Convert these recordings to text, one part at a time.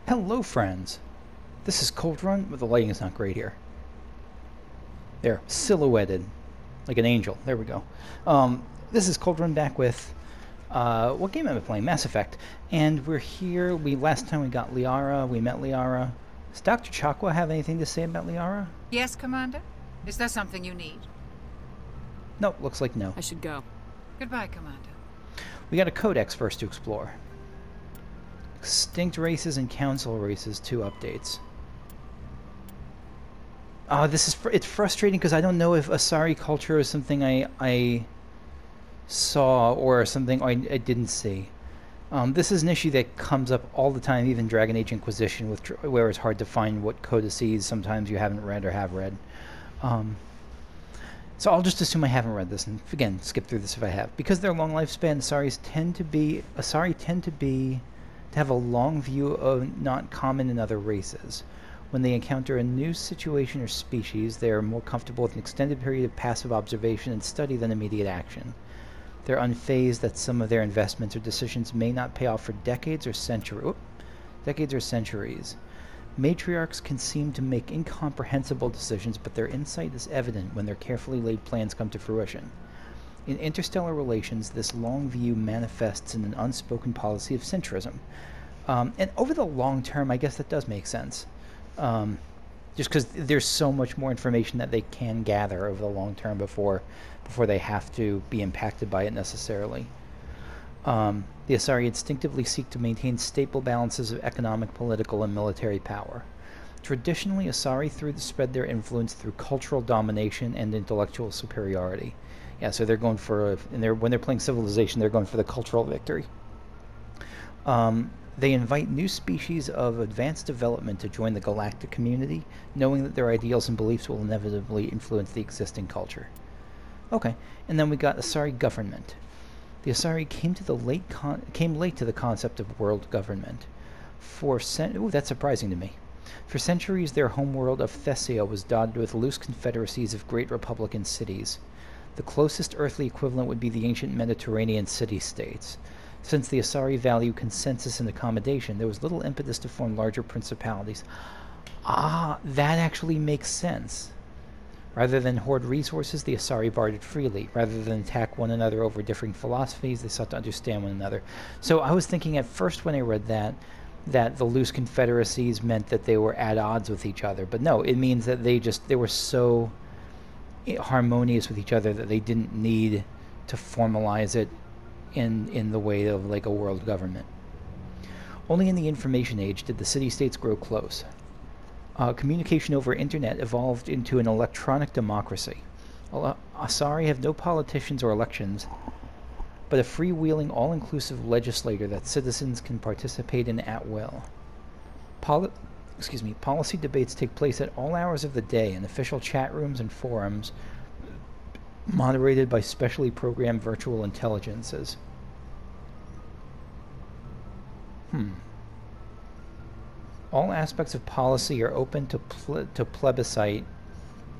Hello, friends. This is Cold Run, but the lighting is not great here. There, silhouetted, like an angel. There we go. This is Cold Run back with, what game am I playing? Mass Effect. And we're here. Last time we got Liara. We met Liara. Does Dr. Chakwa have anything to say about Liara? Yes, Commander? Is there something you need? Nope, looks like no. I should go. Goodbye, Commander. We got a codex first to explore. Extinct races and council races, 2 updates. It's frustrating because I don't know if Asari culture is something I saw or something I didn't see. This is an issue that comes up all the time, even Dragon Age Inquisition, where it's hard to find what codices sometimes you haven't read or have read. So I'll just assume I haven't read this, and again, skip through this if I have. Because their long lifespan, Asari tend to have a long view of not common in other races. When they encounter a new situation or species, they are more comfortable with an extended period of passive observation and study than immediate action. They're unfazed that some of their investments or decisions may not pay off for decades or centuries. Matriarchs can seem to make incomprehensible decisions, but their insight is evident when their carefully laid plans come to fruition. In interstellar relations, this long view manifests in an unspoken policy of centrism. And over the long term, I guess that does make sense. Just because there's so much more information that they can gather over the long term before they have to be impacted by it necessarily. The Asari instinctively seek to maintain stable balances of economic, political, and military power. Traditionally, Asari spread their influence through cultural domination and intellectual superiority. Yeah, so they're going for when they're playing Civilization, they're going for the cultural victory. They invite new species of advanced development to join the galactic community, knowing that their ideals and beliefs will inevitably influence the existing culture. Okay, and then we got Asari government. The Asari came late to the concept of world government. That's surprising to me. For centuries, their homeworld of Thessia was dotted with loose confederacies of great republican cities. The closest earthly equivalent would be the ancient Mediterranean city-states. Since the Asari value consensus and accommodation, there was little impetus to form larger principalities. That actually makes sense. Rather than hoard resources, the Asari bartered freely. Rather than attack one another over differing philosophies, they sought to understand one another. So I was thinking at first when I read that the loose confederacies meant that they were at odds with each other. But no, it means that they were so harmonious with each other that they didn't need to formalize it in the way of like a world government. Only in the information age did the city-states grow close. Communication over internet evolved into an electronic democracy. Asari have no politicians or elections, but a freewheeling, all-inclusive legislature that citizens can participate in at will. Policy debates take place at all hours of the day in official chat rooms and forums, moderated by specially programmed virtual intelligences. All aspects of policy are open to plebiscite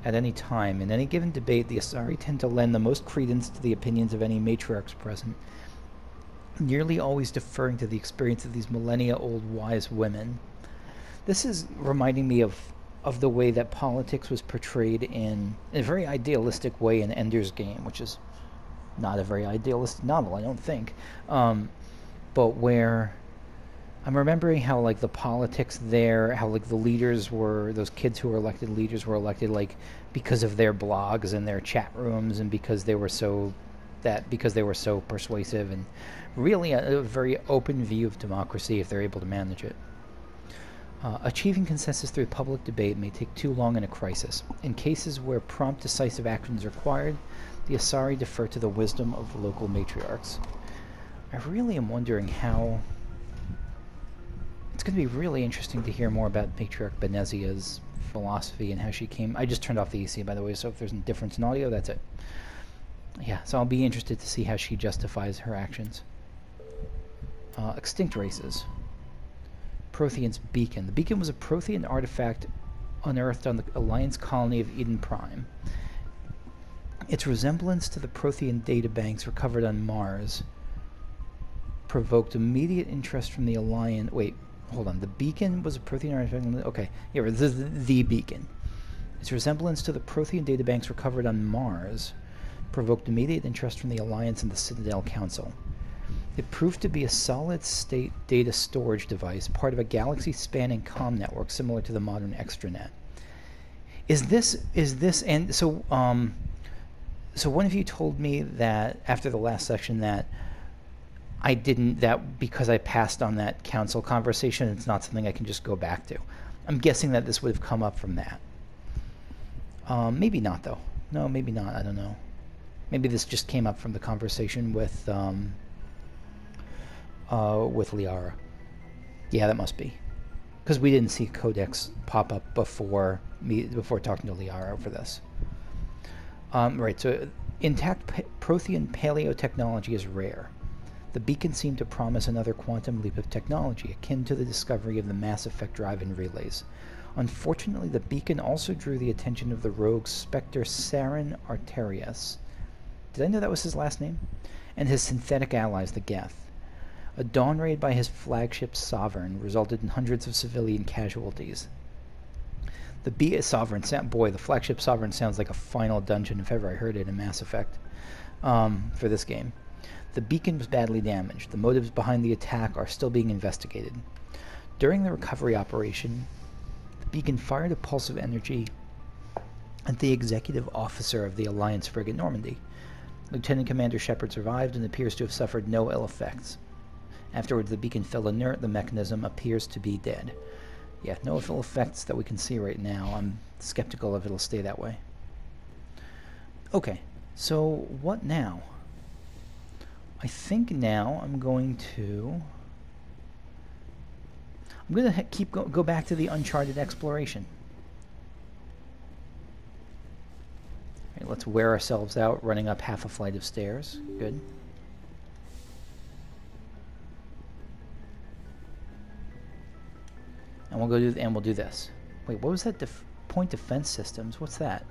at any time. In any given debate, the Asari tend to lend the most credence to the opinions of any matriarchs present, nearly always deferring to the experience of these millennia-old wise women. This is reminding me of the way that politics was portrayed in a very idealistic way in Ender's Game, which is not a very idealistic novel, I don't think. But where I'm remembering how like the politics there, how like the leaders were, those kids who were elected leaders were elected like because of their blogs and their chat rooms and because they were so persuasive, and really a very open view of democracy if they're able to manage it. Achieving consensus through public debate may take too long in a crisis. In cases where prompt, decisive action is required, the Asari defer to the wisdom of local matriarchs. I really am wondering how... It's going to be really interesting to hear more about Matriarch Benezia's philosophy and how she came... I just turned off the EC, by the way, so if there's a difference in audio, that's it. Yeah, so I'll be interested to see how she justifies her actions. Extinct races. Prothean's beacon. The beacon was a Prothean artifact unearthed on the Alliance colony of Eden Prime. Its resemblance to the Prothean databanks recovered on Mars provoked immediate interest from the Alliance. Wait, hold on. The beacon was a Prothean artifact. Okay, yeah, this is the beacon. Its resemblance to the Prothean databanks recovered on Mars provoked immediate interest from the Alliance and the Citadel Council. It proved to be a solid-state data storage device, part of a galaxy-spanning comm network similar to the modern extranet. And so one of you told me that after the last session that that because I passed on that council conversation, it's not something I can just go back to. I'm guessing that this would have come up from that. Maybe not, though. No, maybe not. I don't know. Maybe this just came up from the conversation with Liara. Yeah, that must be. Because we didn't see Codex pop up before talking to Liara over this. Right, so intact Prothean paleotechnology is rare. The beacon seemed to promise another quantum leap of technology, akin to the discovery of the Mass Effect drive-in relays. Unfortunately, the beacon also drew the attention of the rogue Spectre Saren Arterius. Did I know that was his last name? And his synthetic allies, the Geth. A dawn raid by his flagship Sovereign resulted in hundreds of civilian casualties. The flagship Sovereign sounds like a final dungeon if ever I heard it in Mass Effect for this game. The beacon was badly damaged. The motives behind the attack are still being investigated. During the recovery operation, the beacon fired a pulse of energy at the executive officer of the Alliance frigate Normandy. Lieutenant Commander Shepard survived and appears to have suffered no ill effects. Afterwards, the beacon fell inert. The mechanism appears to be dead. Yeah, no ill effects that we can see right now. I'm skeptical if it'll stay that way. Okay, so what now? I think now I'm going to go back to the Uncharted exploration. All right, let's wear ourselves out running up half a flight of stairs. Good. And we'll do this. Wait, what was that? Point defense systems. What's that?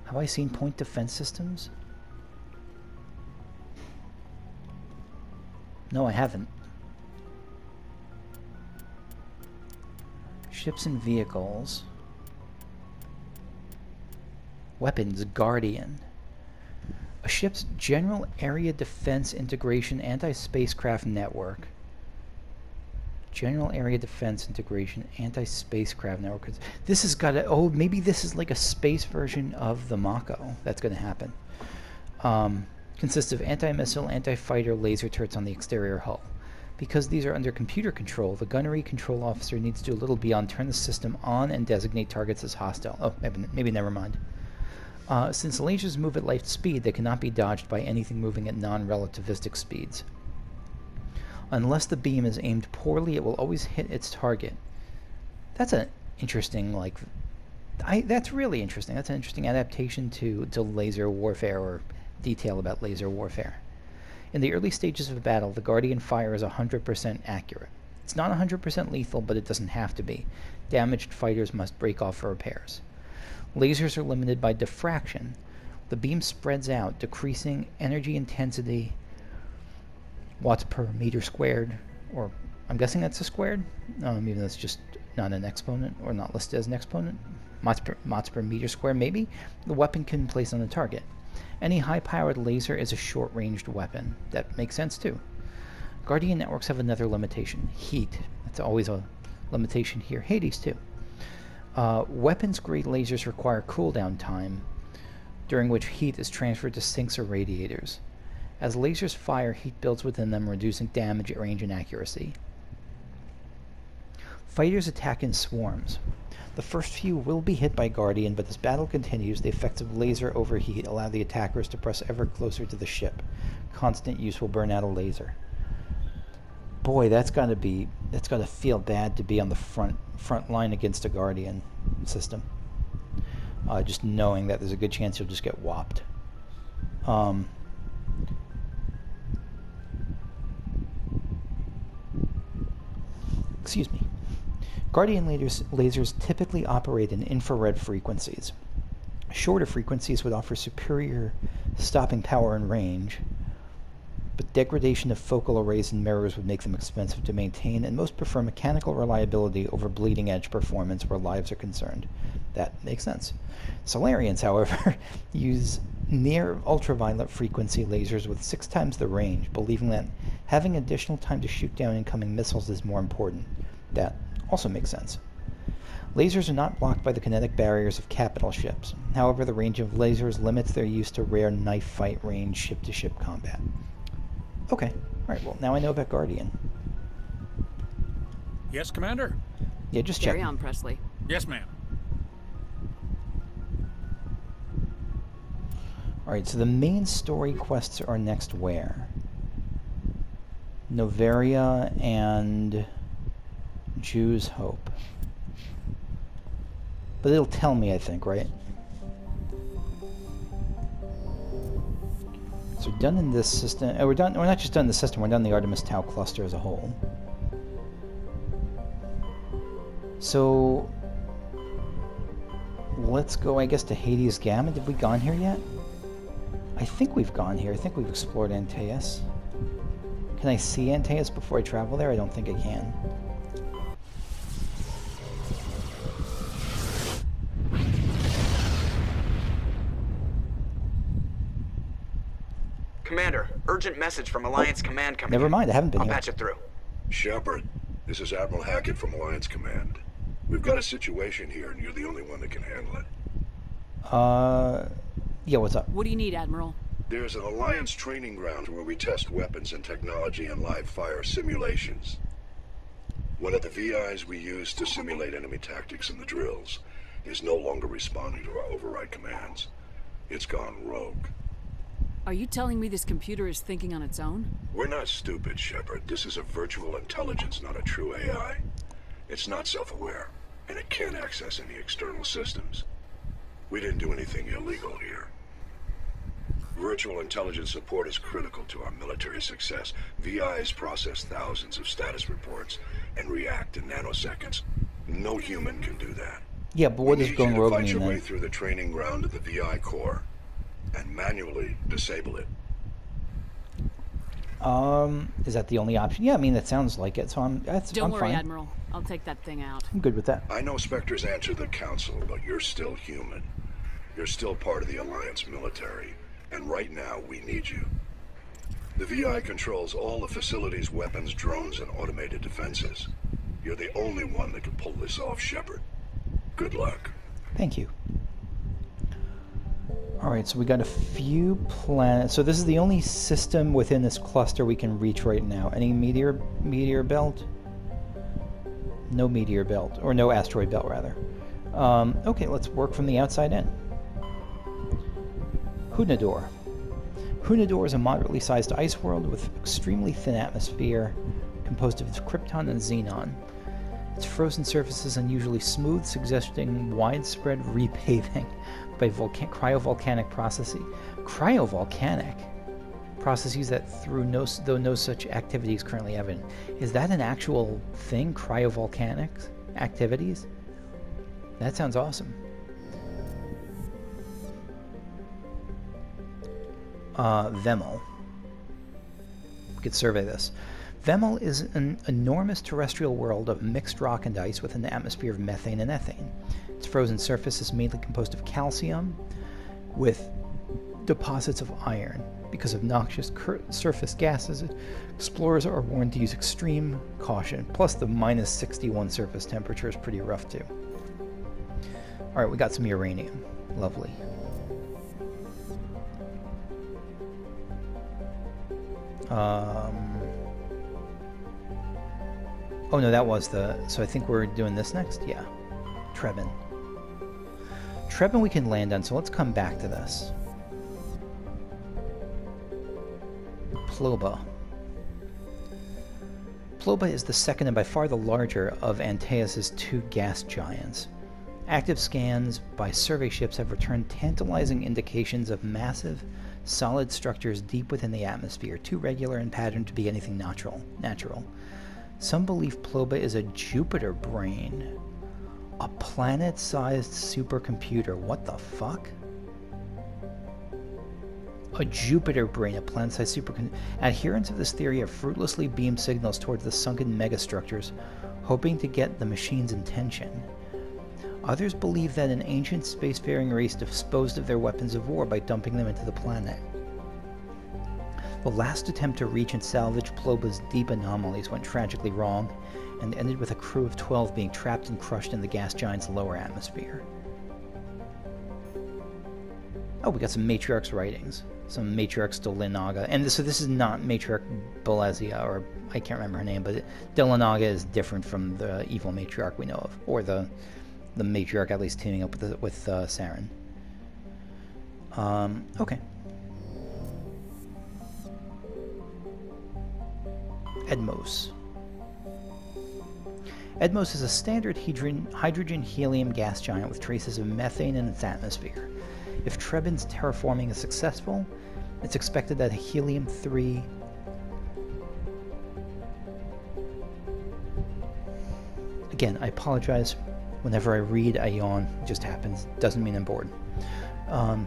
Have I seen point defense systems? No, I haven't. Ships and vehicles. Weapons, Guardian. A ship's general area defense integration anti-spacecraft network. General area defense integration anti-spacecraft network. This has got a... maybe this is like a space version of the Mako. That's going to happen. Consists of anti-missile, anti-fighter laser turrets on the exterior hull. Because these are under computer control, the gunnery control officer needs to do a little beyond turn the system on and designate targets as hostile. Oh, maybe never mind. Since lasers move at light speed, they cannot be dodged by anything moving at non-relativistic speeds. Unless the beam is aimed poorly, it will always hit its target. That's an interesting, that's really interesting. That's an interesting adaptation to laser warfare, or detail about laser warfare. In the early stages of a battle, the Guardian fire is 100% accurate. It's not 100% lethal, but it doesn't have to be. Damaged fighters must break off for repairs. Lasers are limited by diffraction. The beam spreads out, decreasing energy intensity watts per meter squared, or I'm guessing that's a squared, even though it's just not an exponent, or not listed as an exponent. Watts per meter squared, maybe. The weapon can be placed on the target. Any high-powered laser is a short-ranged weapon. That makes sense, too. Guardian networks have another limitation. Heat. That's always a limitation here. Hades, too. Weapons-grade lasers require cooldown time, during which heat is transferred to sinks or radiators. As lasers fire, heat builds within them, reducing damage, range, and accuracy. Fighters attack in swarms. The first few will be hit by Guardian, but as battle continues, the effects of laser overheat allow the attackers to press ever closer to the ship. Constant use will burn out a laser. Boy, that's gotta feel bad to be on the front line against a Guardian system. Just knowing that there's a good chance you'll just get whopped. Excuse me. Guardian lasers typically operate in infrared frequencies. Shorter frequencies would offer superior stopping power and range. but degradation of focal arrays and mirrors would make them expensive to maintain, and most prefer mechanical reliability over bleeding-edge performance where lives are concerned. That makes sense. Solarians, however, use near ultraviolet frequency lasers with 6 times the range, believing that having additional time to shoot down incoming missiles is more important. That also makes sense. Lasers are not blocked by the kinetic barriers of capital ships. However, the range of lasers limits their use to rare knife fight range ship-to-ship combat. Okay. Alright, well, now I know about Guardian. Yes, Commander? Yeah, just Carry checking. on, Presley. Yes, ma'am. Alright, so the main story quests are next where? Novaria and Jew's Hope. But it'll tell me, I think, right? So we're done in this system. We're not just done in the system, we're done in the Artemis Tau cluster as a whole. So let's go, I guess, to Hades Gamma. Have we gone here yet? I think we've gone here. I think we've explored Antaeus. Can I see Antaeus before I travel there? I don't think I can. Commander, urgent message from Alliance Command coming in. Never mind, I haven't been I'll here. patch it through. Shepard, this is Admiral Hackett from Alliance Command. We've got a situation here, and you're the only one that can handle it. Yeah, what's up? What do you need, Admiral? There's an Alliance training ground where we test weapons and technology in live fire simulations. One of the VIs we use to simulate enemy tactics in the drills is no longer responding to our override commands. It's gone rogue. Are you telling me this computer is thinking on its own? We're not stupid, Shepard. This is a virtual intelligence, not a true AI. It's not self-aware, and it can't access any external systems. We didn't do anything illegal here. Virtual intelligence support is critical to our military success. VIs process thousands of status reports and react in nanoseconds. No human can do that. Yeah, but what does going rogue fight mean your way then? through the training ground of the VI core and manually disable it. Is that the only option? Yeah, I mean, that sounds like it, so I'm Don't worry, fine. Admiral. I'll take that thing out. I'm good with that. I know Spectres answer the Council, but you're still human. You're still part of the Alliance military, and right now we need you. The VI controls all the facilities, weapons, drones, and automated defenses. You're the only one that can pull this off, Shepard. Good luck. Thank you. Alright, so we got a few planets. So this is the only system within this cluster we can reach right now. Any meteor belt? No meteor belt. Or no asteroid belt, rather. Okay, let's work from the outside in. Hunador. Hunador is a moderately sized ice world with extremely thin atmosphere, composed of krypton and xenon. Its frozen surface is unusually smooth, suggesting widespread repaving by cryovolcanic processes. Cryovolcanic? Processes that, though no such activity is currently evident. Is that an actual thing? Cryovolcanic activities? That sounds awesome. Vemel. We could survey this. Vemel is an enormous terrestrial world of mixed rock and ice with an atmosphere of methane and ethane. Its frozen surface is mainly composed of calcium with deposits of iron. Because of noxious surface gases, explorers are warned to use extreme caution. Plus the minus 61 surface temperature is pretty rough too. Alright, we got some uranium. Lovely. Oh no, that was the... So I think we're doing this next? Yeah. Trebin. Trebin we can land on, so let's come back to this. Ploba. Ploba is the second and by far the larger of Antaeus' 2 gas giants. Active scans by survey ships have returned tantalizing indications of massive, solid structures deep within the atmosphere, too regular in pattern to be anything natural. Some believe Ploba is a Jupiter brain. A planet-sized supercomputer. What the fuck? A Jupiter brain, a planet-sized superconductor. Adherents of this theory have fruitlessly beamed signals towards the sunken megastructures, hoping to get the machine's attention. Others believe that an ancient spacefaring race disposed of their weapons of war by dumping them into the planet. The last attempt to reach and salvage Ploba's deep anomalies went tragically wrong, and ended with a crew of 12 being trapped and crushed in the gas giant's lower atmosphere. Oh, we got some Matriarch's writings. Some Matriarch Delinaga. And so this is not Matriarch Belezia, or I can't remember her name, but Delinaga is different from the evil Matriarch we know of, or the Matriarch at least teaming up with Saren. Okay. Edmos. Edmos is a standard hydrogen-helium gas giant with traces of methane in its atmosphere. If Trebin's terraforming is successful, it's expected that helium-3... Again, I apologize. Whenever I read, I yawn. It just happens. Doesn't mean I'm bored. I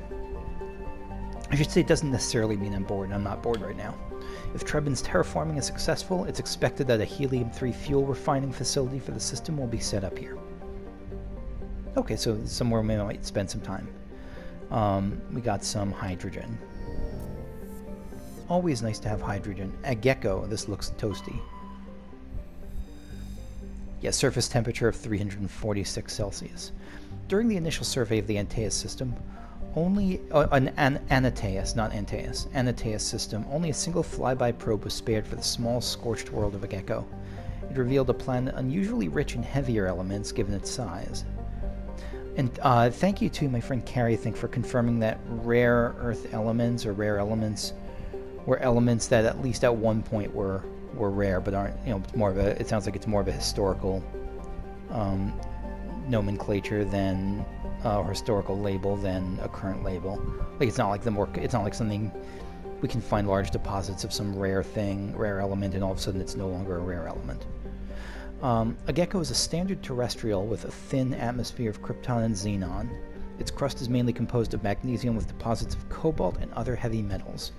should say it doesn't necessarily mean I'm bored. I'm not bored right now. If Trebin's terraforming is successful, it's expected that a helium-3 fuel refining facility for the system will be set up here. Okay, so somewhere we might spend some time. We got some hydrogen. Always nice to have hydrogen. A gecko, this looks toasty. Yeah, surface temperature of 346 Celsius. During the initial survey of the Antaeus system, only Antaeus, not Antaeus. Antaeus system. Only a single flyby probe was spared for the small scorched world of a gecko. It revealed a planet unusually rich in heavier elements given its size. And thank you to my friend Carrie, I think, for confirming that rare Earth elements or rare elements were elements that at least at one point were rare, but aren't. You know, it's more of a. It sounds like it's more of a historical nomenclature than or historical label than a current label. Like it's not like it's not like something we can find large deposits of some rare thing, rare element, and all of a sudden it's no longer a rare element. A gecko is a standard terrestrial with a thin atmosphere of krypton and xenon. Its crust is mainly composed of magnesium with deposits of cobalt and other heavy metals.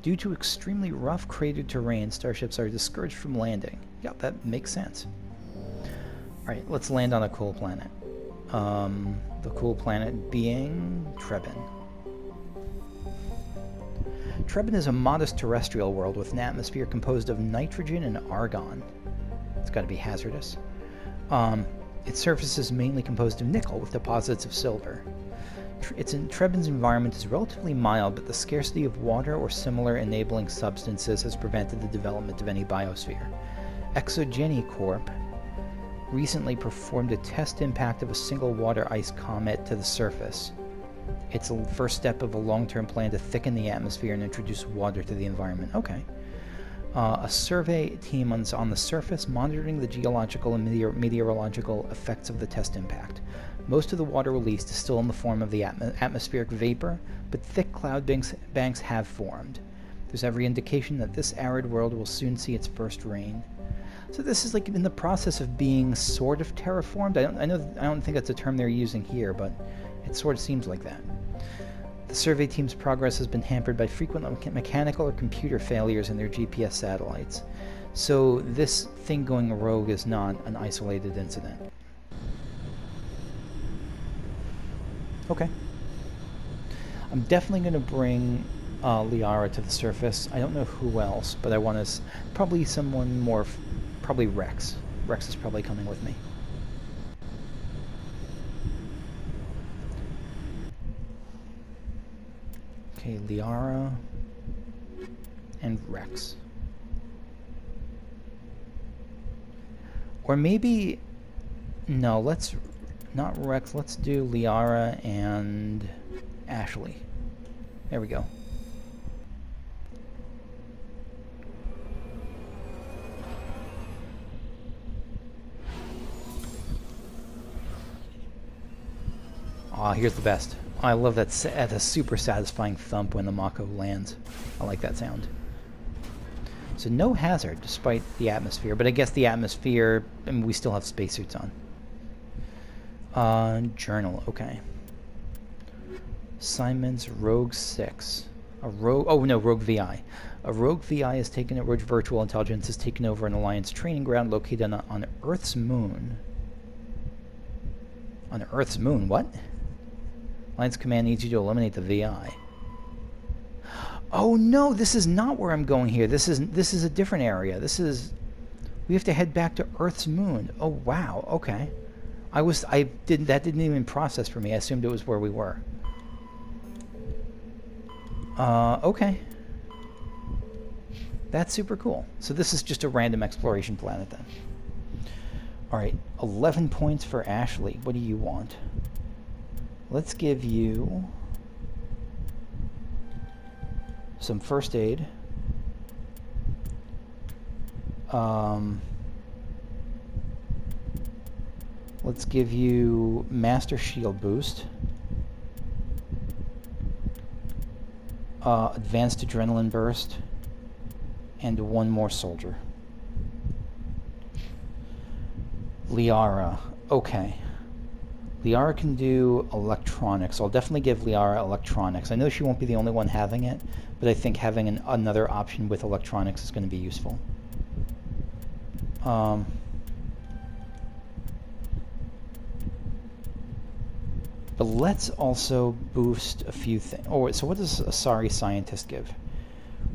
Due to extremely rough cratered terrain, starships are discouraged from landing. Yeah, that makes sense. Alright, let's land on a cool planet. The cool planet being Trebin. Trebin is a modest terrestrial world with an atmosphere composed of nitrogen and argon. It's got to be hazardous. Its surface is mainly composed of nickel with deposits of silver. Trebin's environment is relatively mild, but the scarcity of water or similar enabling substances has prevented the development of any biosphere. Exogeny Corp recently performed a test impact of a single water ice comet to the surface. It's the first step of a long-term plan to thicken the atmosphere and introduce water to the environment. Okay. A survey team is on the surface monitoring the geological and meteorological effects of the test impact. Most of the water released is still in the form of the atmospheric vapor, but thick cloud banks have formed. There's every indication that this arid world will soon see its first rain. So this is like in the process of being sort of terraformed. I don't think that's a term they're using here, but it sort of seems like that. The survey team's progress has been hampered by frequent mechanical or computer failures in their GPS satellites. So this thing going rogue is not an isolated incident. Okay. I'm definitely going to bring Liara to the surface. I don't know who else, but I want to... Probably someone more... Probably Rex. Rex is probably coming with me. Okay, Liara and Rex. Or maybe... No, let's... Not Rex, let's do Liara and Ashley. There we go. Aw, here's the best. I love that a super satisfying thump when the Mako lands. I like that sound. So no hazard despite the atmosphere, but I guess the atmosphere, I mean, we still have spacesuits on. Journal, okay. Simon's Rogue 6. A rogue... Oh, no, rogue VI. A rogue VI is taken at Rogue Virtual Intelligence is taken over an Alliance training ground located on Earth's moon. On Earth's moon? What? Alliance Command needs you to eliminate the VI. Oh, no, this is not where I'm going here. This is a different area. We have to head back to Earth's moon. Oh, wow. Okay. That didn't even process for me. I assumed it was where we were. Okay. That's super cool. So this is just a random exploration planet then. Alright, 11 points for Ashley. What do you want? Let's give you some first aid. Let's give you Master Shield Boost. Advanced Adrenaline Burst, and one more soldier. Liara. Okay. Liara can do electronics. I'll definitely give Liara electronics. I know she won't be the only one having it, but I think having another option with electronics is going to be useful. But let's also boost a few things. Oh, so what does Asari Scientist give?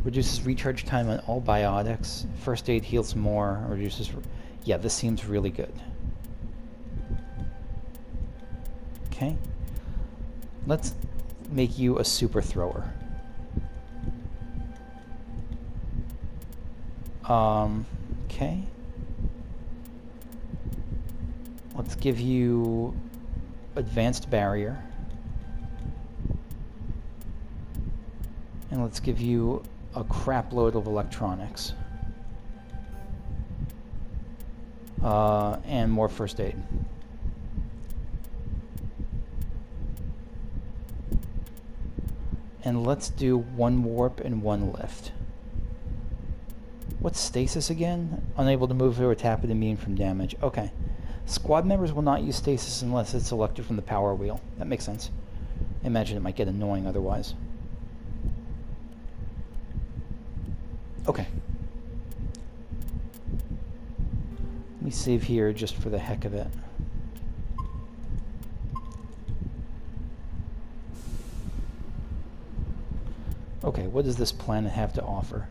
Reduces recharge time on all biotics. First aid heals more. Reduces... Yeah, this seems really good. Okay. Let's make you a super thrower. Okay. Let's give you advanced barrier. And let's give you a crap load of electronics. And more first aid. And let's do one warp and one lift. What's stasis again? Unable to move or tap it immune from damage. Okay. Squad members will not use stasis unless it's selected from the power wheel. That makes sense. I imagine it might get annoying otherwise. Okay. Let me save here just for the heck of it. Okay, what does this planet have to offer?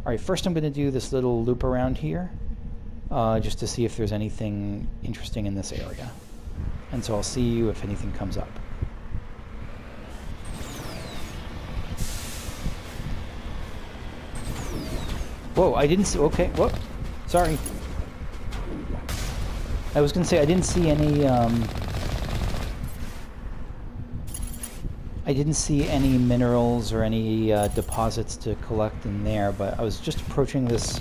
Alright, first I'm going to do this little loop around here. Just to see if there's anything interesting in this area. And so I'll see you if anything comes up. Whoa, I didn't see... Okay, whoop. Sorry. I was going to say, I didn't see any... I didn't see any minerals or any deposits to collect in there, but I was just approaching this...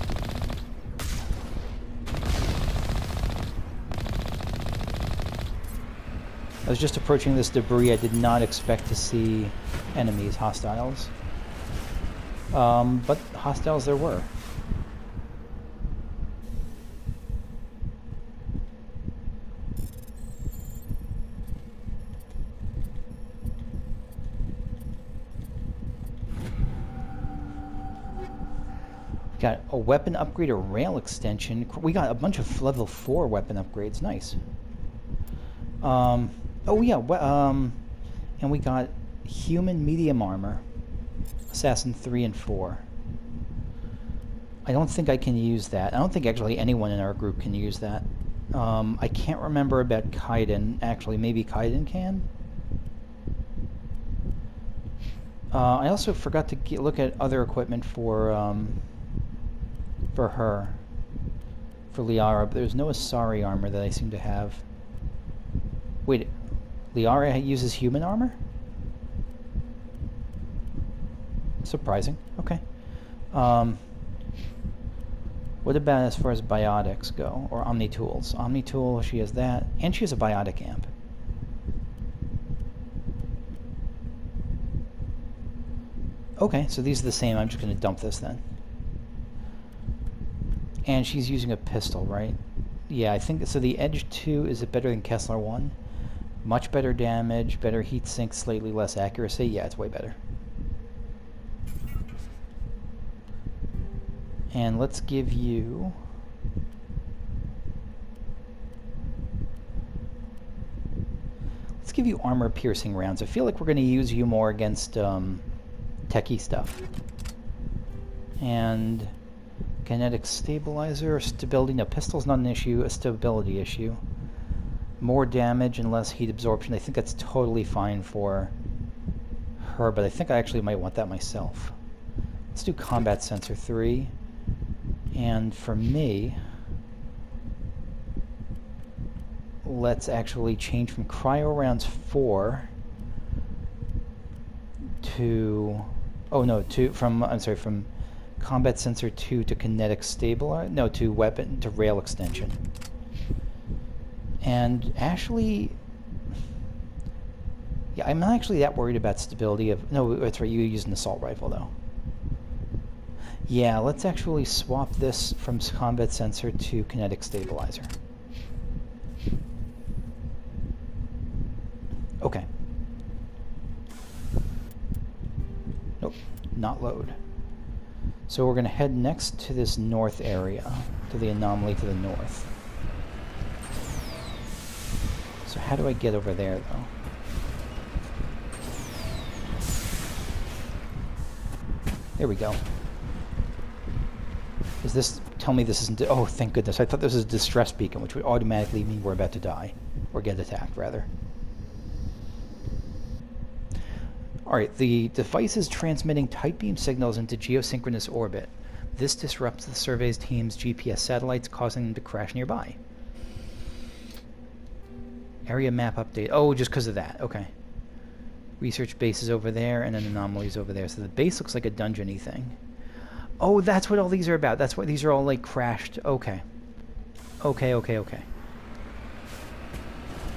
I was just approaching this debris. I did not expect to see enemies, hostiles. But hostiles there were. Got a weapon upgrade, a rail extension. We got a bunch of level 4 weapon upgrades. Nice. Oh yeah, and we got human medium armor, Assassin 3 and 4. I don't think I can use that. I don't think actually anyone in our group can use that. I can't remember about Kaiden. Actually, maybe Kaiden can. I also forgot to look at other equipment for her, for Liara, but there's no Asari armor that I seem to have. Wait, Liara uses human armor? Surprising. Okay. What about as far as biotics go, or Omni-Tools? Omni-Tool, she has that, and she has a biotic amp. Okay, so these are the same. I'm just going to dump this then. And she's using a pistol, right? Yeah, I think so. The Edge 2, is it better than Kessler 1? Much better damage, better heat sink, slightly less accuracy. Yeah, it's way better. And let's give you... Let's give you armor-piercing rounds. I feel like we're going to use you more against techie stuff. And kinetic stabilizer, stability. No, pistol's not an issue, a stability issue. More damage and less heat absorption. I think that's totally fine for her, but I think I actually might want that myself. Let's do combat sensor 3. And for me, let's actually change from cryo rounds 4 to... Oh no, from combat sensor 2 to kinetic stabilizer. No, to weapon, to rail extension. And actually, yeah, I'm not actually that worried about stability of... No, that's right, you use an assault rifle, though. Yeah, let's actually swap this from combat sensor to kinetic stabilizer. Okay. Nope, not load. So we're going to head next to this north area, to the anomaly to the north. So how do I get over there, though? There we go. Is this... Tell me this isn't... Oh, thank goodness. I thought this was a distress beacon, which would automatically mean we're about to die. Or get attacked, rather. Alright, the device is transmitting tight beam signals into geosynchronous orbit. This disrupts the survey's team's GPS satellites, causing them to crash nearby. Area map update. Oh, just because of that. Okay. Research base is over there, and an anomaly is over there. So the base looks like a dungeon-y thing. Oh, that's what all these are about. That's what these are all, like, crashed. Okay. Okay.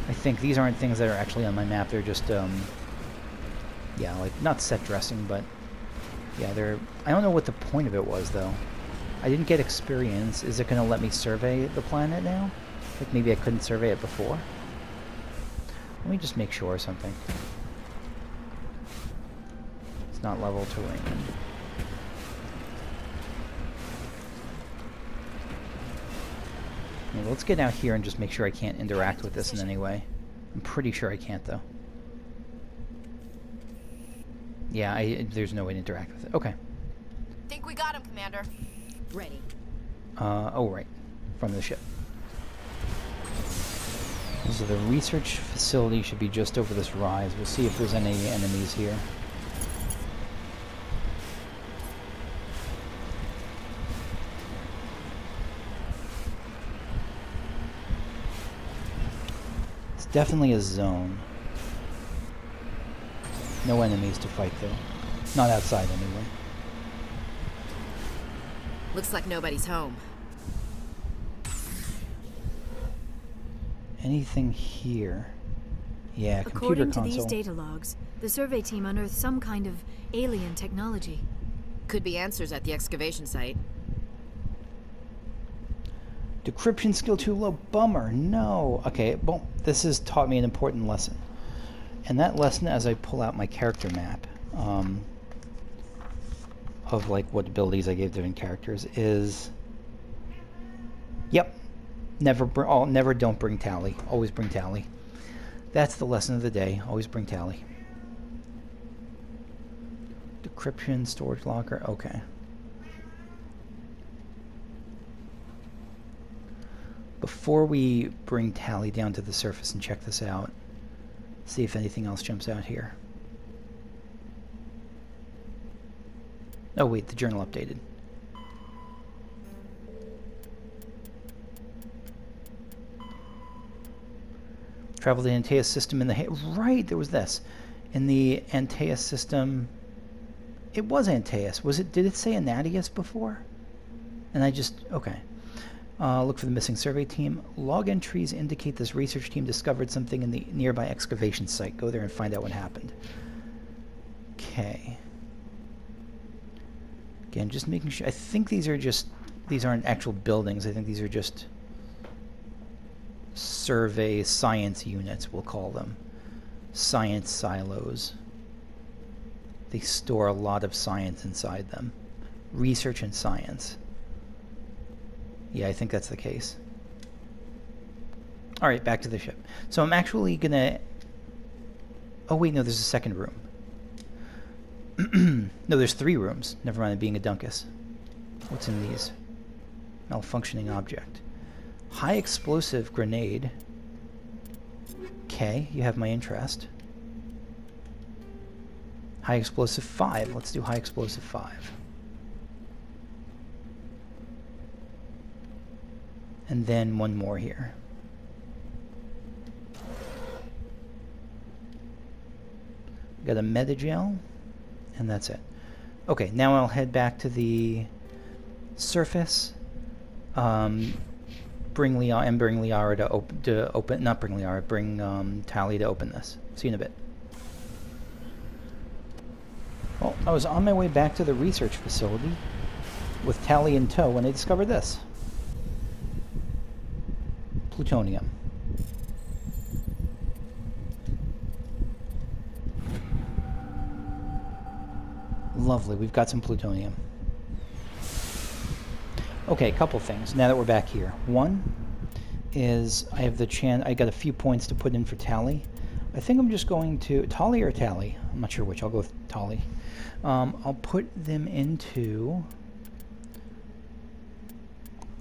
I think these aren't things that are actually on my map. They're just, yeah, like, not set dressing, but... Yeah, they're... I don't know what the point of it was, though. I didn't get experience. Is it going to let me survey the planet now? Like, maybe I couldn't survey it before? Let me just make sure or something. It's not level terrain. Yeah, let's get out here and just make sure I can't interact with this in any way. I'm pretty sure I can't, though. Yeah, there's no way to interact with it. Okay. Think we got him, Commander. Ready. Oh, right. From the ship. So the research facility should be just over this rise. We'll see if there's any enemies here. It's definitely a zone. No enemies to fight, though. Not outside, anyway. Looks like nobody's home. Anything here? Yeah, computer According to console. these data logs, the survey team unearthed some kind of alien technology. Could be answers at the excavation site. Decryption skill too low. Bummer. No. Okay, well, this has taught me an important lesson. And that lesson, as I pull out my character map, of like what abilities I gave different characters, is... Yep. Never don't bring tally. Always bring tally. That's the lesson of the day. Always bring tally. Decryption, storage locker. Okay. Before we bring tally down to the surface and check this out, see if anything else jumps out here. Oh wait, the journal updated. Travel the Antaeus system in the... Right, there was this. In the Antaeus system... It was Antaeus. Was it? Did it say Antaeus before? And I just... Okay. Look for the missing survey team. Log entries indicate this research team discovered something in the nearby excavation site. Go there and find out what happened. Okay. Again, just making sure... I think these are just... These aren't actual buildings. I think these are just... survey science units, we'll call them. Science silos. They store a lot of science inside them. Research and science. Yeah, I think that's the case. Alright, back to the ship. So I'm actually gonna... Oh wait, no, there's a second room. No, there's 3 rooms. Never mind it being a Dunkus. What's in these? Malfunctioning object. High explosive grenade. Okay, you have my interest. High explosive 5. Let's do high explosive 5. And then one more here. Got a metagel, and that's it. Okay, now I'll head back to the surface. Bring Liara to open. Not bring Liara. Bring Tali to open this. See you in a bit. Well, I was on my way back to the research facility with Tali in tow when I discovered this. Plutonium. Lovely, we've got some plutonium. Okay, a couple things now that we're back here. One is I have the chance, I got a few points to put in for Tali. I think I'm just going to, Tali or Tali? I'm not sure which, I'll go with Tali. I'll put them into,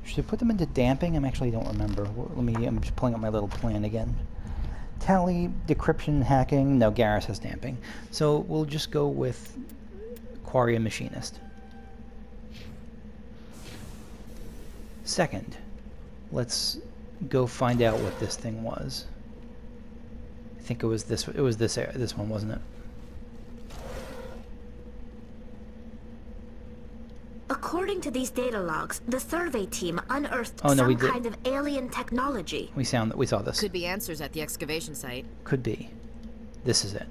should I put them into damping? I actually don't remember. I'm just pulling up my little plan again. Tali, decryption, hacking, no, Garrus has damping. So we'll just go with Quarian Machinist. Second, let's go find out what this thing was. I think it was this. It was this one, wasn't it? According to these data logs, the survey team unearthed some kind of alien technology. We saw this. Could be answers at the excavation site. Could be. This is it.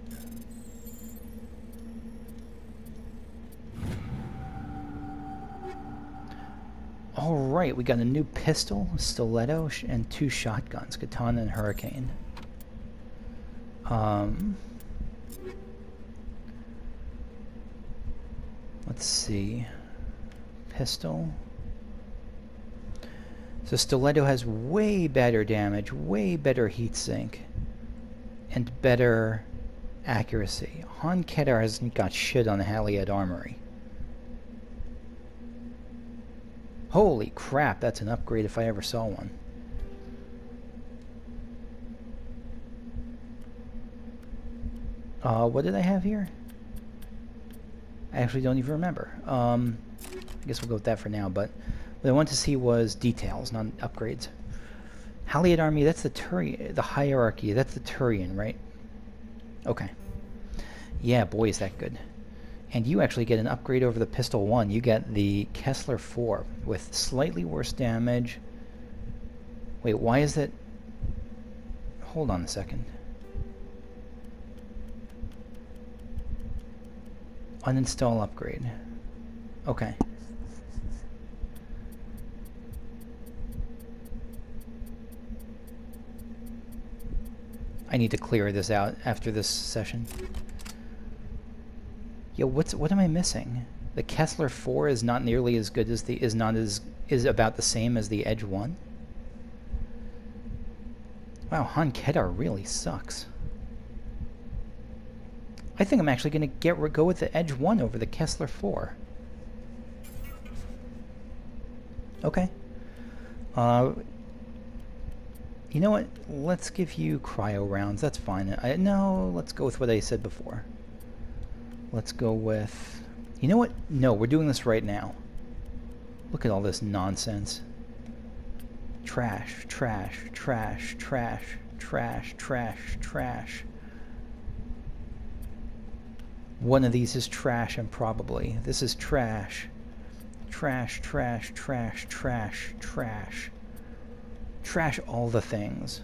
Alright, we got a new pistol, stiletto, and 2 shotguns, katana and hurricane. Let's see. Pistol. So stiletto has way better damage, way better heat sink, and better accuracy. Han Kedar hasn't got shit on the Haliad Armory. Holy crap, that's an upgrade if I ever saw one. What did I have here? I actually don't even remember. I guess we'll go with that for now, but what I wanted to see was details, not upgrades. Haliad Army, that's the Turian, the hierarchy, that's the Turian, right? Okay. Yeah, boy, is that good. And you actually get an upgrade over the Pistol 1. You get the Kessler 4 with slightly worse damage. Wait, why is that? Hold on a second. Uninstall upgrade. Okay. I need to clear this out after this session. Yo, what am I missing? The Kessler 4 is not nearly as good as is about the same as the Edge 1. Wow, Han Kedar really sucks. I think I'm actually going to go with the Edge 1 over the Kessler 4. Okay. You know what? Let's give you cryo rounds. That's fine. No, let's go with what I said before. Let's go with... You know what? No, we're doing this right now. Look at all this nonsense. Trash, trash, trash, trash, trash, trash, trash. One of these is trash, and probably. This is trash. Trash, trash, trash, trash, trash. Trash all the things.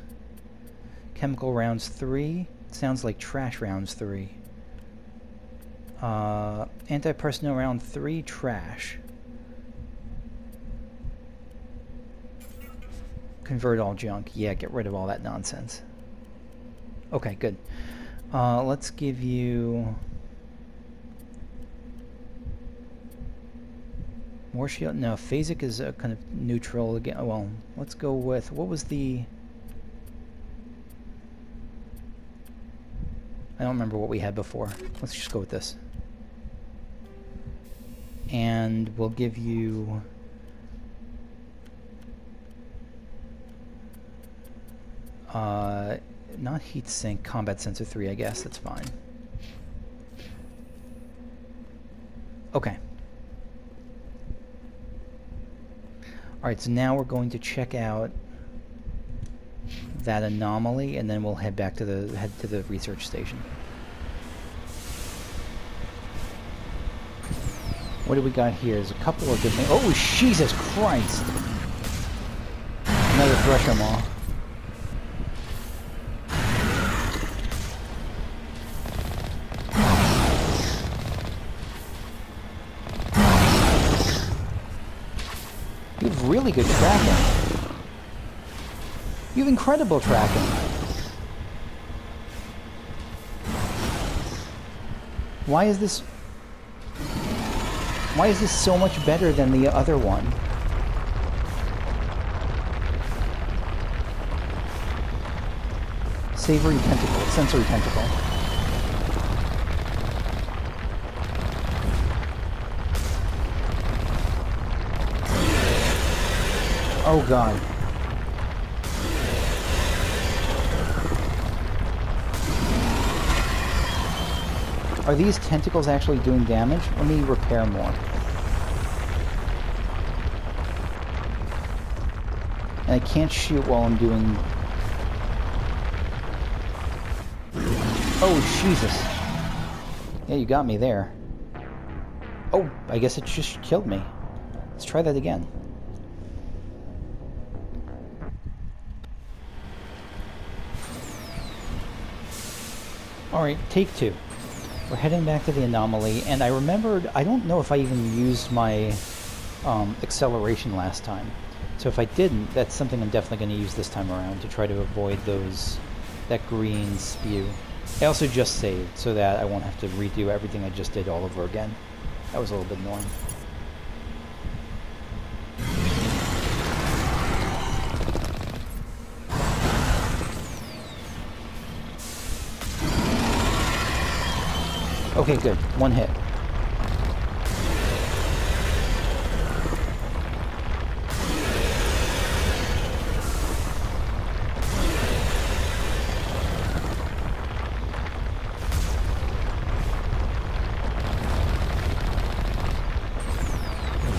Chemical rounds 3. Sounds like trash rounds 3. Anti-personnel round 3, trash. Convert all junk. Yeah, get rid of all that nonsense. Okay, good. Let's give you... More shield? No, phasic is kind of neutral again. Well, let's go with, what was the... I don't remember what we had before. Let's just go with this. And we'll give you... not heatsink, combat sensor 3, I guess. That's fine. Okay. Alright, so now we're going to check out that anomaly, and then we'll head back to the research station. What do we got here? There's a couple of different... Oh, Jesus Christ! Another Thresher Maw. You have really good tracking. You have incredible tracking. Why is this so much better than the other one? Savory tentacle, sensory tentacle. Oh god. Are these tentacles actually doing damage? Let me repair more. And I can't shoot while I'm doing... Oh, Jesus. Yeah, you got me there. Oh, I guess it just killed me. Let's try that again. Alright, take two. We're heading back to the anomaly, and I remembered, I don't know if I even used my acceleration last time. So if I didn't, that's something I'm definitely going to use this time around to try to avoid that green spew. I also just saved so that I won't have to redo everything I just did all over again. That was a little bit annoying. Okay, good. One hit.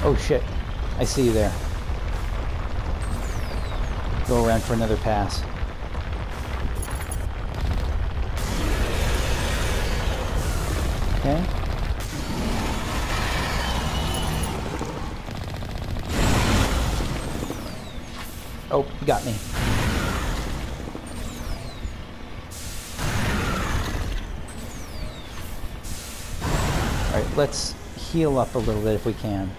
Oh shit. I see you there. Go around for another pass. Okay. Oh, you got me. Alright, let's heal up a little bit if we can.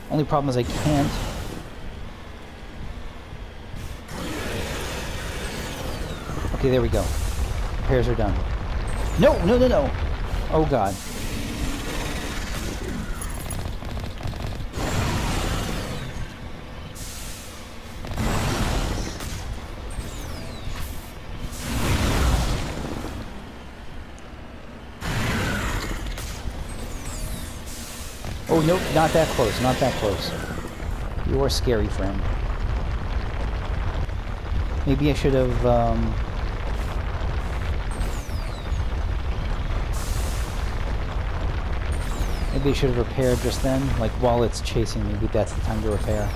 Only problem is I can't. Okay, there we go. Repairs are done. No, no, no, no! Oh god. Oh, nope, not that close, not that close. You are scary, friend. Maybe I should have, maybe I should have repaired just then, like while it's chasing me. Maybe that's the time to repair.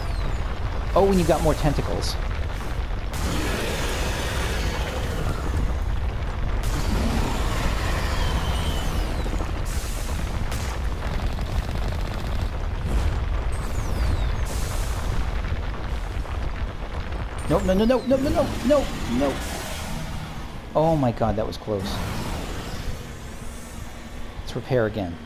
Oh, and you got more tentacles. Nope, no, no, no, no, no, no, no, no. Oh my god, that was close. Let's repair again.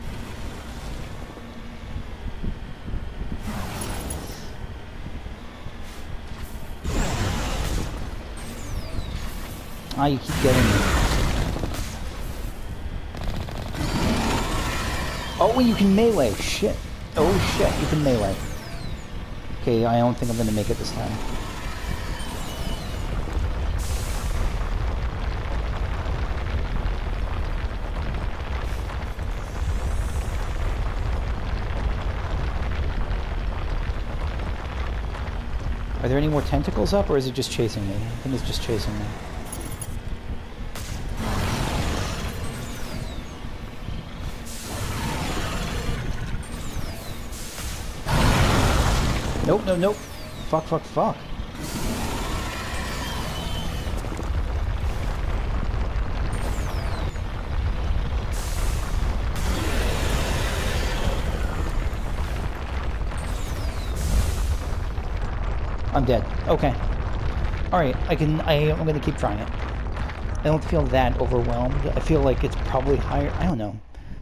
Ah, you keep getting me. Oh, you can melee. Shit. Oh shit, you can melee. Okay, I don't think I'm gonna make it this time. Are there any more tentacles up, or is it just chasing me? I think it's just chasing me. Nope, no, nope. Fuck, fuck, fuck. I'm dead. Okay. Alright, I'm gonna keep trying it. I don't feel that overwhelmed. I feel like it's probably higher, I don't know.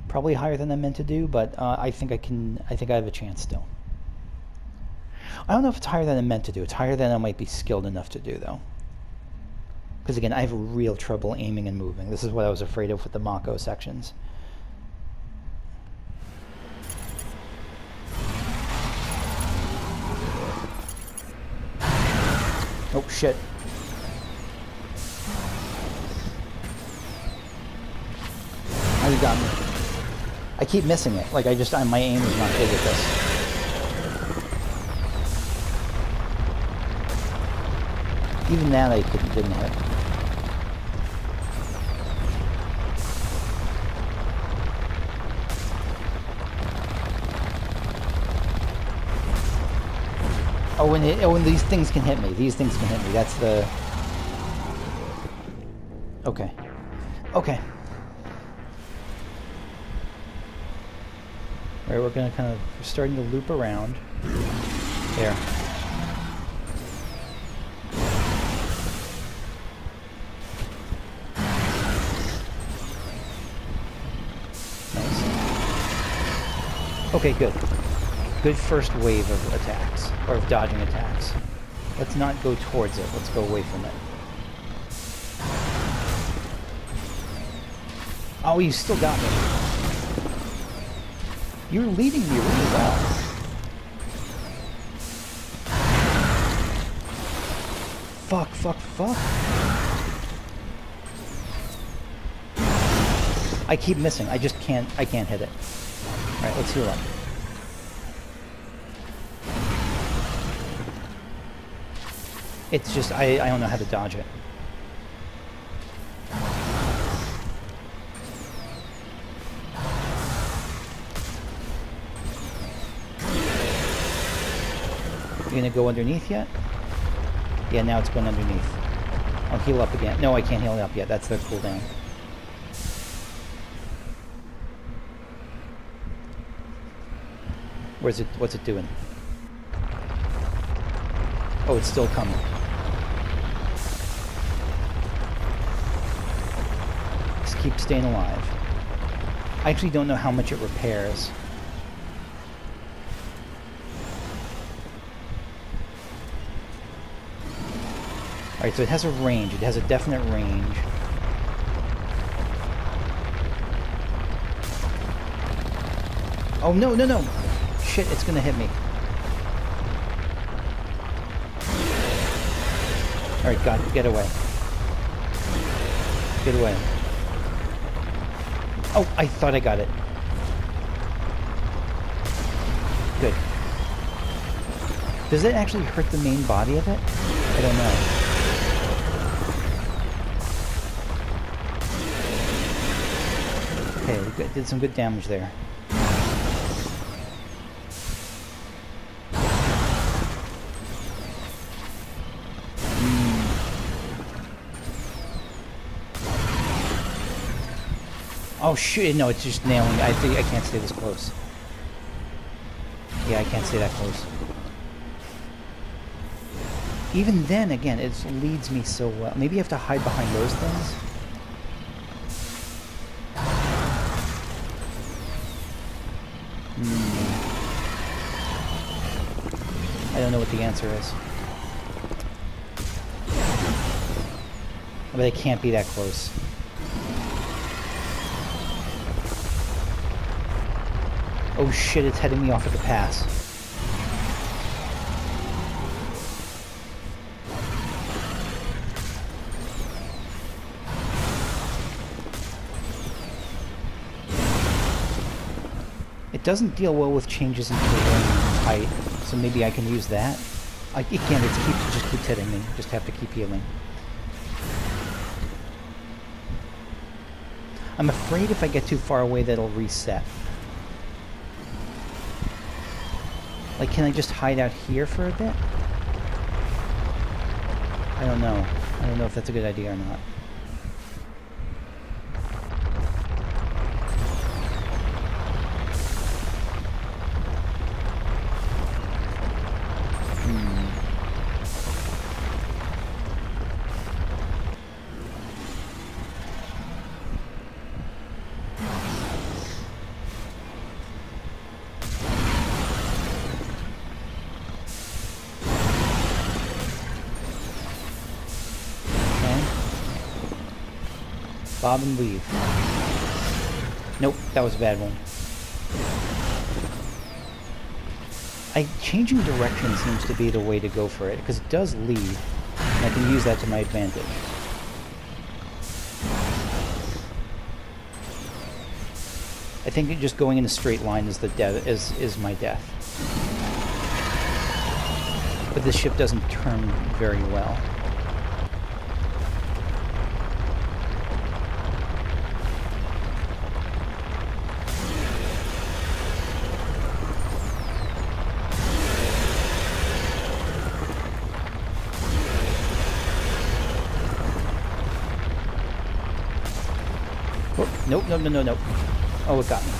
Probably higher than I'm meant to do, but I think I have a chance still. I don't know if it's higher than I'm meant to do. It's higher than I might be skilled enough to do, though. Because again, I have real trouble aiming and moving. This is what I was afraid of with the Mako sections. Oh, shit. Oh, you got me. I keep missing it. Like, my aim is not good with this. Even that I didn't hit. Oh, and these things can hit me. These things can hit me. That's the... Okay. Okay. Alright, we're gonna we're starting to loop around. There. Okay, good. Good first wave of attacks, or of dodging attacks. Let's not go towards it, let's go away from it. Oh, you still got me. You're leading me really well. Fuck, fuck, fuck. I keep missing, I can't hit it. Alright, let's heal up. It's just, I don't know how to dodge it. You gonna go underneath yet? Yeah, now it's going underneath. I'll heal up again. No, I can't heal up yet. That's the cooldown. Where's it? What's it doing? Oh, it's still coming. Just keep staying alive. I actually don't know how much it repairs. Alright, so it has a range. It has a definite range. Oh, no, no, no! Shit, it's gonna hit me. Alright, God, get away. Get away. Oh, I thought I got it. Good. Does it actually hurt the main body of it? I don't know. Okay, we did some good damage there. Oh shit, no, it's just nailing me. I think I can't stay this close. Yeah, I can't stay that close. Even then, again, it leads me so well. Maybe you have to hide behind those things? I don't know what the answer is. But it can't be that close. Oh shit, it's heading me off at the pass. It doesn't deal well with changes in terrain and height, so maybe I can use that. It can't, it just keeps hitting me. Just have to keep healing. I'm afraid if I get too far away that it'll reset. Like, can I just hide out here for a bit? I don't know. I don't know if that's a good idea or not. Bob and weave. Nope, that was a bad one. Changing direction seems to be the way to go for it, because it does lead, and I can use that to my advantage. I think just going in a straight line is is my death. But this ship doesn't turn very well. Nope, no, no, no, no. Oh, it got me.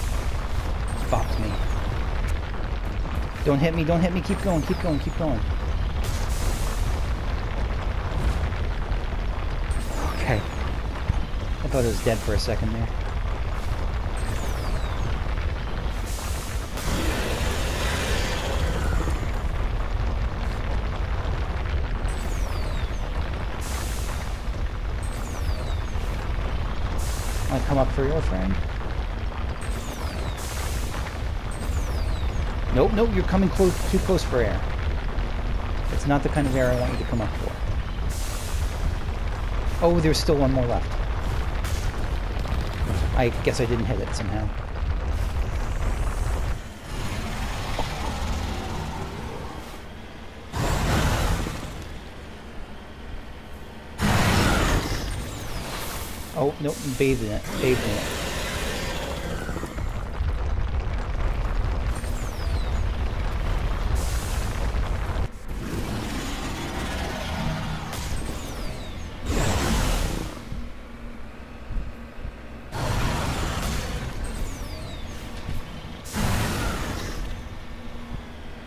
Bopped me. Don't hit me, don't hit me. Keep going, keep going, keep going. Okay. I thought it was dead for a second there. Come up for your friend. Nope, nope, you're coming too close for air. It's not the kind of air I want you to come up for. Oh, there's still one more left. I guess I didn't hit it somehow. Oh, nope, bathed in it. Bathed in it.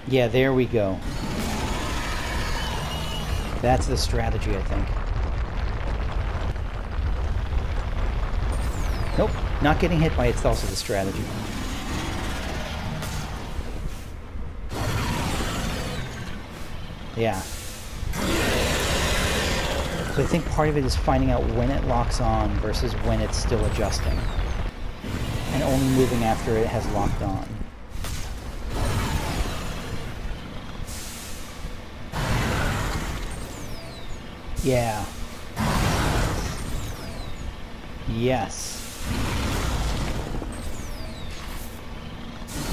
Yeah, there we go. That's the strategy, I think. Nope, not getting hit by it's also the strategy. Yeah. So I think part of it is finding out when it locks on versus when it's still adjusting. And only moving after it has locked on. Yeah. Yes.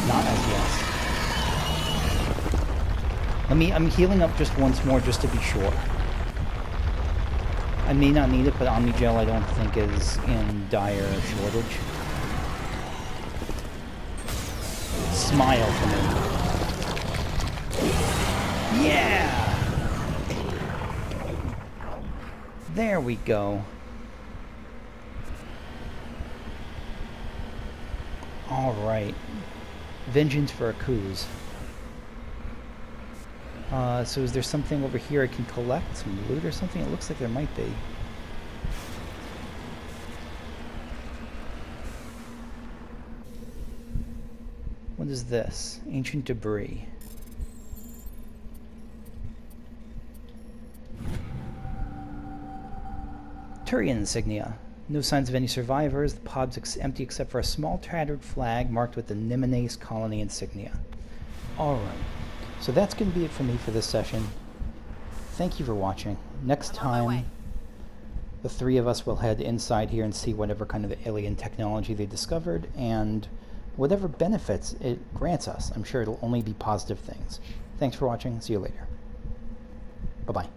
Not as yes. I'm healing up just once more just to be sure. I may not need it, but Omnigel I don't think is in dire shortage. Smile for me. Yeah! There we go. Alright. Vengeance for a Kuz. So is there something over here I can collect? Some loot or something? It looks like there might be. What is this? Ancient debris. Turian insignia. No signs of any survivors. The pod's empty except for a small tattered flag marked with the Nemenace colony insignia. Alright, so that's going to be it for me for this session. Thank you for watching. Next time, the three of us will head inside here and see whatever kind of alien technology they discovered and whatever benefits it grants us. I'm sure it'll only be positive things. Thanks for watching. See you later. Bye-bye.